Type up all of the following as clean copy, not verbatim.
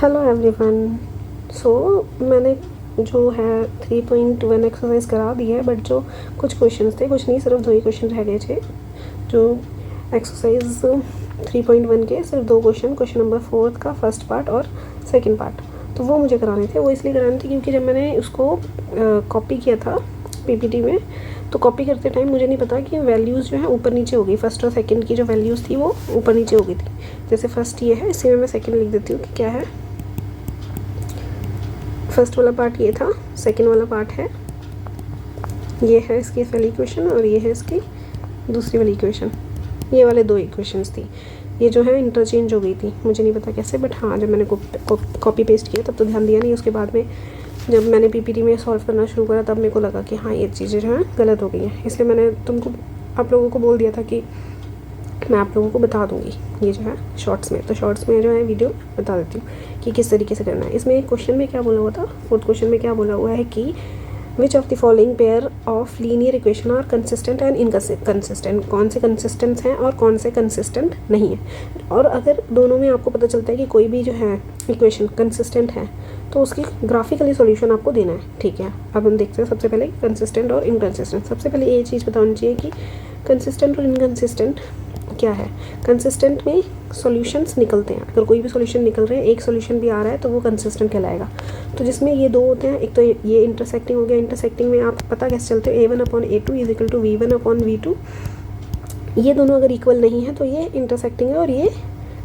Hello everyone. सो मैंने जो है 3.1 एक्सरसाइज करा दी है, बट जो कुछ क्वेश्चंस थे, कुछ नहीं, सिर्फ 2 ही क्वेश्चन रह गए थे। जो एक्सरसाइज 3.1 के सिर्फ 2 क्वेश्चन नंबर 4 का फर्स्ट पार्ट और सेकंड पार्ट, तो वो मुझे कराने थे। वो इसलिए कराने थे क्योंकि जब मैंने उसको कॉपी किया था पीपीटी में, तो कॉपी करते टाइम मुझे नहीं पता कि वैल्यूज़ जो है ऊपर नीचे हो गई। फर्स्ट और सेकंड की जो वैल्यूज़ थी वो ऊपर नीचे हो गई थी। जैसे फर्स्ट ये है, इसी में मैं सेकंड लिख देती हूँ कि क्या है। फर्स्ट वाला पार्ट ये था, सेकंड वाला पार्ट है ये है इसकी पहली इक्वेशन, और ये है इसकी दूसरी वाली इक्वेशन। ये वाले 2 इक्वेशंस थी, ये जो है इंटरचेंज हो गई थी। मुझे नहीं पता कैसे, बट हाँ, जब मैंने कॉपी पेस्ट किया तब तो ध्यान दिया नहीं। उसके बाद में जब मैंने पीपीटी में सॉल्व करना शुरू करा, तब मेरे को लगा कि हाँ, ये चीज़ें जो हैं गलत हो गई हैं। इसलिए मैंने आप लोगों को बोल दिया था कि मैं आप लोगों को बता दूंगी ये जो है शॉर्ट्स में। तो शॉर्ट्स में जो है वीडियो बता देती हूँ कि किस तरीके से करना है। इसमें एक क्वेश्चन में क्या बोला हुआ था, 4th क्वेश्चन में क्या बोला हुआ है कि which of the following pair of linear equation are consistent and inconsistent. कौन से कंसिस्टेंट हैं और कौन से कंसिस्टेंट नहीं है। और अगर दोनों में आपको पता चलता है कि कोई भी जो है इक्वेशन कंसिस्टेंट है, तो उसकी ग्राफिकली सॉल्यूशन आपको देना है। ठीक है, अब हम देखते हैं सबसे पहले कंसिस्टेंट और इनकंसिस्टेंट। सबसे पहले ये चीज़ बतानी चाहिए कि कंसिस्टेंट और इनकंसिस्टेंट क्या है। कंसिस्टेंट में सॉल्यूशंस निकलते हैं। अगर कोई भी सॉल्यूशन निकल रहे हैं, एक सॉल्यूशन भी आ रहा है, तो वो कंसिस्टेंट कहलाएगा। तो जिसमें ये 2 होते हैं, एक तो ये इंटरसेक्टिंग हो गया। इंटरसेक्टिंग में आप पता कैसे चलते हो, a1/a2 is equal to v1/v2। ये दोनों अगर इक्वल नहीं है तो ये इंटरसेक्टिंग है और ये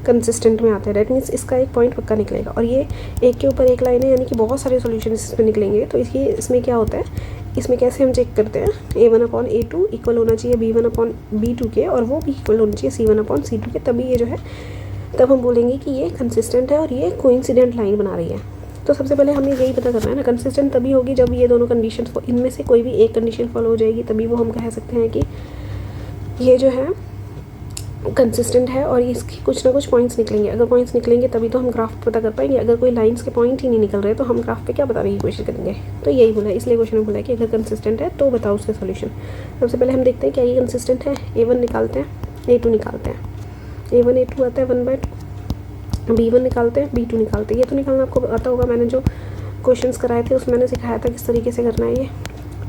कंसिस्टेंट में आता है। डेट मीन्स इसका एक पॉइंट पक्का निकलेगा। और ये एक के ऊपर एक लाइन है, यानी कि बहुत सारे सॉल्यूशन इसमें निकलेंगे। तो इसमें क्या होता है, इसमें कैसे हम चेक करते हैं, a1/a2 इक्वल होना चाहिए b1/b2 के, और वो भी इक्वल होना चाहिए c1/c2 के। तभी ये जो है, तब हम बोलेंगे कि ये कंसिस्टेंट है और ये कोइंसिडेंट लाइन बना रही है। तो सबसे पहले हमें यही पता करना है ना, कंसिस्टेंट तभी होगी जब ये दोनों कंडीशन, इनमें से कोई भी एक कंडीशन फॉलो हो जाएगी, तभी वो हम कह सकते हैं कि ये जो है कंसिस्टेंट है। और इसकी कुछ ना कुछ पॉइंट्स निकलेंगे। अगर पॉइंट्स निकलेंगे तभी तो हम ग्राफ पता कर पाएंगे। अगर कोई लाइंस के पॉइंट ही नहीं निकल रहे, तो हम ग्राफ पे क्या बताने की कोशिश करेंगे। तो यही बोला है, इसलिए क्वेश्चन में बोला है कि अगर कंसिस्टेंट है तो बताओ उसका सॉल्यूशन। सबसे पहले हम देखते हैं क्या ये कंसिस्टेंट है। a1 निकालते हैं, a2 निकालते हैं। a1 a2 आता है 1/2, b1 निकालते हैं, b2 निकालते हैं। ये तो निकालना आपको आता होगा, मैंने जो क्वेश्चन कराए थे उसमें मैंने सिखाया था किस तरीके से करना है ये।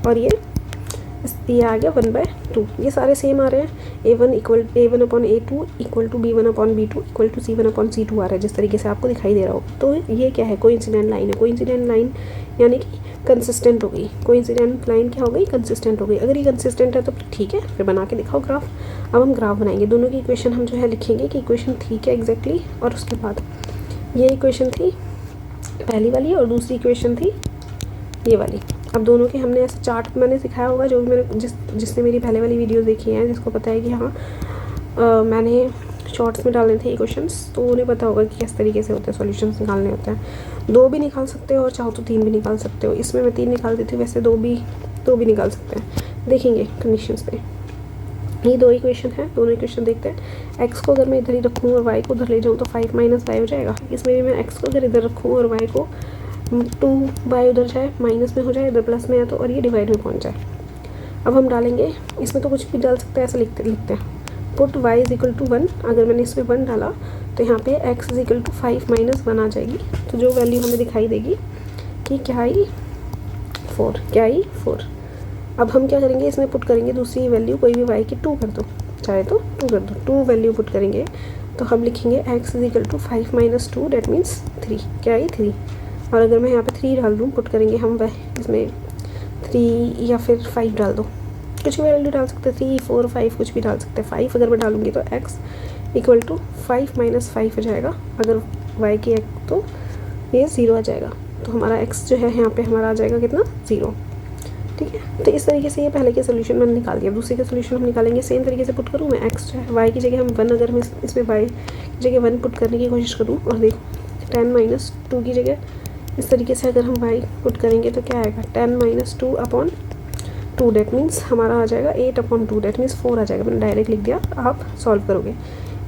और ये आ गया 1/2। ये सारे सेम आ रहे हैं। a1/a2 equal to b1/b2 equal to c1/c2 आ रहा है, जिस तरीके से आपको दिखाई दे रहा हो। तो ये क्या है, कोइंसिडेंट लाइन है। कोइंसिडेंट लाइन यानी कि कंसिस्टेंट हो गई। कोइंसिडेंट लाइन क्या हो गई, कंसिस्टेंट हो गई। अगर ये कंसिस्टेंट है तो ठीक है, फिर बना के दिखाओ ग्राफ। अब हम ग्राफ बनाएंगे। दोनों की इक्वेशन हम जो है लिखेंगे कि इक्वेशन थी क्या एग्जैक्टली, और उसके बाद ये इक्वेशन थी पहली वाली और दूसरी इक्वेशन थी ये वाली। अब दोनों के हमने ऐसे चार्ट मैंने सिखाया होगा, जो भी मैंने जिसने मेरी पहले वाली वीडियोस देखी हैं, जिसको पता है कि हाँ मैंने शॉर्ट्स में डालने थे इक्वेशंस, तो उन्हें पता होगा कि किस तरीके से होते हैं सॉल्यूशंस निकालने होते हैं। 2 भी निकाल सकते हो और चाहो तो 3 भी निकाल सकते हो। इसमें मैं 3 निकाल देती हूँ, वैसे 2 भी निकाल सकते हैं। देखेंगे कंडीशंस पे। ये 2 इक्वेशन है, दोनों इक्वेशन देखते हैं। एक्स को अगर मैं इधर ही रखूँ और वाई को उधर ले जाऊँ तो 5 - y हो जाएगा। इसमें भी मैं एक्स को अगर इधर रखूँ और वाई को 2y उधर जाए, माइनस में हो जाए, इधर प्लस में है तो, और ये डिवाइड में पहुंच जाए। अब हम डालेंगे, इसमें तो कुछ भी डाल सकते हैं, ऐसा लिखते हैं put y is equal to 1। अगर मैंने इसमें 1 डाला तो यहाँ पे x इज इक्वल टू 5 - 1 आ जाएगी। तो जो वैल्यू हमें दिखाई देगी कि क्या आई 4। अब हम क्या करेंगे, इसमें पुट करेंगे दूसरी वैल्यू, कोई भी y की 2 कर दो, चाहे तो 2 कर दो। 2 वैल्यू पुट करेंगे तो हम लिखेंगे x is equal to 5 - 2, that means 3। क्या आई 3। और अगर मैं यहाँ पे 3 डाल दूँ, पुट करेंगे हम इसमें 3 या फिर 5 डाल दो, कुछ भी वैल्यू डाल सकते हैं, 3 4 5 कुछ भी डाल सकते हैं। 5 अगर मैं डालूँगी तो x इक्वल टू 5 - 5 हो जाएगा। अगर y की तो ये 0 आ जाएगा। तो हमारा x जो है यहाँ पे हमारा आ जाएगा कितना, 0। ठीक है, तो इस तरीके से ये पहले के सोल्यूशन मैंने निकाल दिया। दूसरे के सोल्यूशन हम निकालेंगे, सेम तरीके से पुट करूँ मैं। x जो है y की जगह हम 1, अगर मैं इसमें y की जगह 1 पुट करने की कोशिश करूँ, और देखो 10 - 2 की जगह इस तरीके से अगर हम y पुट करेंगे तो क्या आएगा, 10 - 2/2, डेट मीन्स हमारा आ जाएगा 8/2, डेट मीन्स 4 आ जाएगा। मैंने डायरेक्ट लिख दिया, आप सॉल्व करोगे।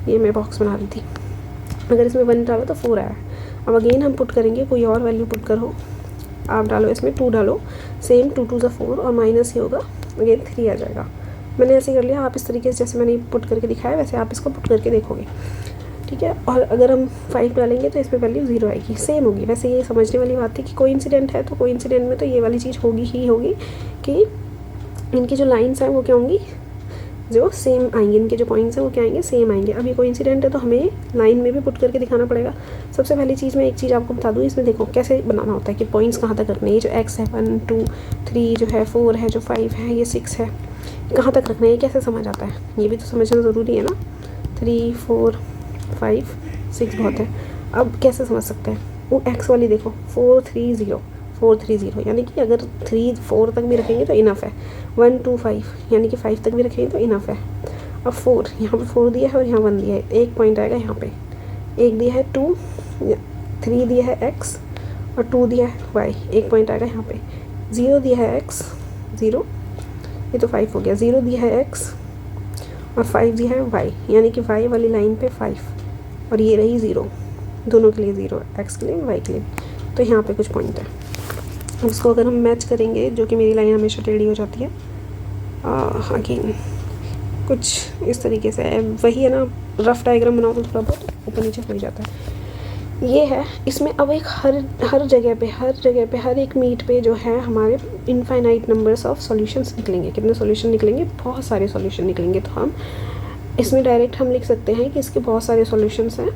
ये मैं बॉक्स बना रही थी, अगर इसमें 1 डालो तो 4 आया। अब अगेन हम पुट करेंगे, कोई और वैल्यू पुट करो, आप डालो इसमें 2 डालो, सेम 2 2 4 और माइनस ही होगा, अगेन 3 आ जाएगा। मैंने ऐसे कर लिया। आप इस तरीके से जैसे मैंने पुट करके दिखाया वैसे आप इसको पुट करके देखोगे। ठीक है। और अगर हम 5 डालेंगे तो इसमें वैल्यू 0 आएगी, सेम होगी। वैसे ये समझने वाली बात थी कि कोइंसिडेंट है तो कोइंसिडेंट में तो ये वाली चीज़ होगी ही होगी कि इनकी जो लाइन्स हैं वो क्या होंगी, जो सेम आएंगे, इनके जो पॉइंट्स हैं वो क्या आएंगे, सेम आएंगे। अब ये कोइंसिडेंट है तो हमें लाइन में भी पुट करके दिखाना पड़ेगा। सबसे पहली चीज़ मैं एक चीज़ आपको बता दूँ, इसमें देखो कैसे बनाना होता है कि पॉइंट्स कहाँ तक रखने हैं। ये जो x है 1 2 3 जो है 4 है, जो 5 है, ये 6 है, कहाँ तक रखना है, ये कैसे समझ आता है, ये भी तो समझना ज़रूरी है ना। 3 4 5 6 बहुत है। अब कैसे समझ सकते हैं, वो x वाली देखो 4 3 0 4 3 0, यानी कि अगर 3 4 तक भी रखेंगे तो इनफ है। 1 2 5 यानी कि 5 तक भी रखेंगे तो इनफ है। अब 4 यहाँ पे 4 दिया है और यहाँ 1 दिया है, एक पॉइंट आएगा यहाँ पे, एक दिया है 2, 3 दिया है x और 2 दिया है y, एक पॉइंट आएगा यहाँ पे। 0 दिया है x 0, ये तो 5 हो गया। 0 दिया है x और 5 दिया है y, यानी कि y वाली लाइन पे 5 और ये रही 0, दोनों के लिए 0, x के लिए y के लिए। तो यहाँ पे कुछ पॉइंट है, उसको अगर हम मैच करेंगे, जो कि मेरी लाइन हमेशा टेढ़ी हो जाती है, अगेन कुछ इस तरीके से है, वही है ना, रफ डायग्राम बनाओ तो थोड़ा बहुत ऊपर नीचे हो ही जाता है। ये है, इसमें अब एक हर जगह पे हर एक मीट पे जो है हमारे इनफाइनाइट नंबर्स ऑफ सॉल्यूशंस निकलेंगे। कितने सॉल्यूशन निकलेंगे, बहुत सारे सॉल्यूशन निकलेंगे। तो हम इसमें डायरेक्ट हम लिख सकते हैं कि इसके बहुत सारे सॉल्यूशंस हैं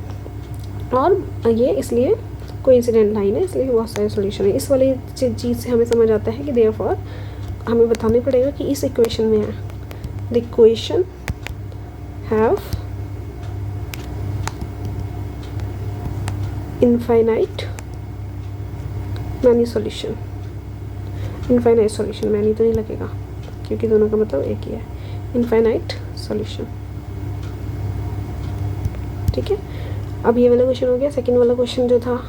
और ये इसलिए कोइंसिडेंट लाइन है, इसलिए बहुत सारे सॉल्यूशन है। इस वाली चीज़ से हमें समझ आता है कि देयरफॉर हमें बताना पड़ेगा कि इस इक्वेशन में है, the equation have infinite many solution. Infinite solution, many तो नहीं लगेगा क्योंकि दोनों का मतलब एक ही है, इनफाइनाइट सॉल्यूशन। ठीक है, अब ये वाला क्वेश्चन हो गया। सेकंड वाला क्वेश्चन जो था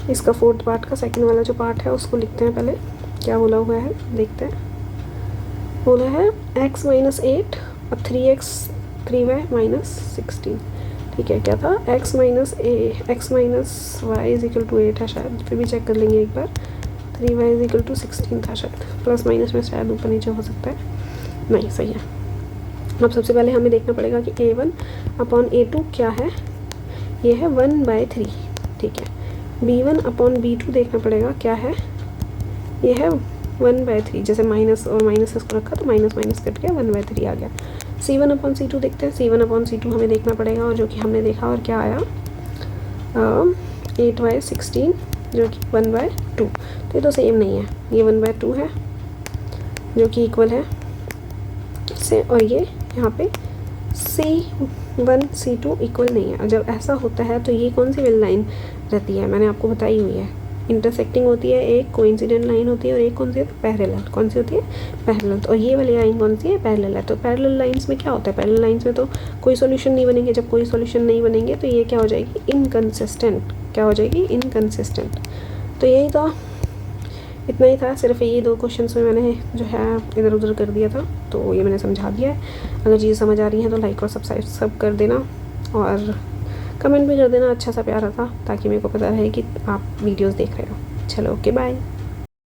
इसका 4th पार्ट का सेकंड वाला जो पार्ट है उसको लिखते हैं। पहले क्या बोला हुआ है देखते हैं। बोला है x - 8 और 3x 3y - 16। ठीक है, क्या था, x minus y equal to 8 है शायद, फिर भी चेक कर लेंगे एक बार। 3y इक्वल टू 16 था शायद, प्लस माइनस में शायद ऊपर नीचे हो सकता है, नहीं सही है। अब सबसे पहले हमें देखना पड़ेगा कि a1 अपॉन a2 क्या है, ये है 1/3। ठीक है, b1 अपॉन b2 देखना पड़ेगा क्या है, ये है 1/3। जैसे माइनस और माइनस इसको रखा तो माइनस माइनस कट गया, 1/3 आ गया। c1 अपॉन c2 देखते हैं। c1 अपॉन c2 हमें देखना पड़ेगा, और जो कि हमने देखा और क्या आया, 8/16 जो कि 1/2। तो ये तो सेम नहीं है, ये 1/2 है जो कि इक्वल है से, और ये यहाँ पे c1 c2 इक्वल नहीं है। और जब ऐसा होता है तो ये कौन सी वाली लाइन रहती है, मैंने आपको बताई हुई है, इंटरसेक्टिंग होती है। एक कोइंसिडेंट लाइन होती है और एक कौन सी है, पैरेलल। कौन सी होती है, पैरेलल। और ये वाली लाइन कौन सी है, पैरेलल है। तो पैरेलल लाइंस में क्या होता है, पैरेलल लाइंस में तो कोई सॉल्यूशन नहीं बनेंगे। जब कोई सॉल्यूशन नहीं बनेंगे तो ये क्या हो जाएगी, इनकंसिस्टेंट। क्या हो जाएगी, इनकंसिस्टेंट। तो यही था, इतना ही था। सिर्फ ये 2 क्वेश्चंस में मैंने जो है इधर उधर कर दिया था, तो ये मैंने समझा दिया है। अगर चीज़ समझ आ रही है तो लाइक और सब्सक्राइब कर देना, और कमेंट भी कर देना अच्छा सा प्यारा था, ताकि मेरे को पता रहे कि आप वीडियोस देख रहे हो। चलो ओके, बाय।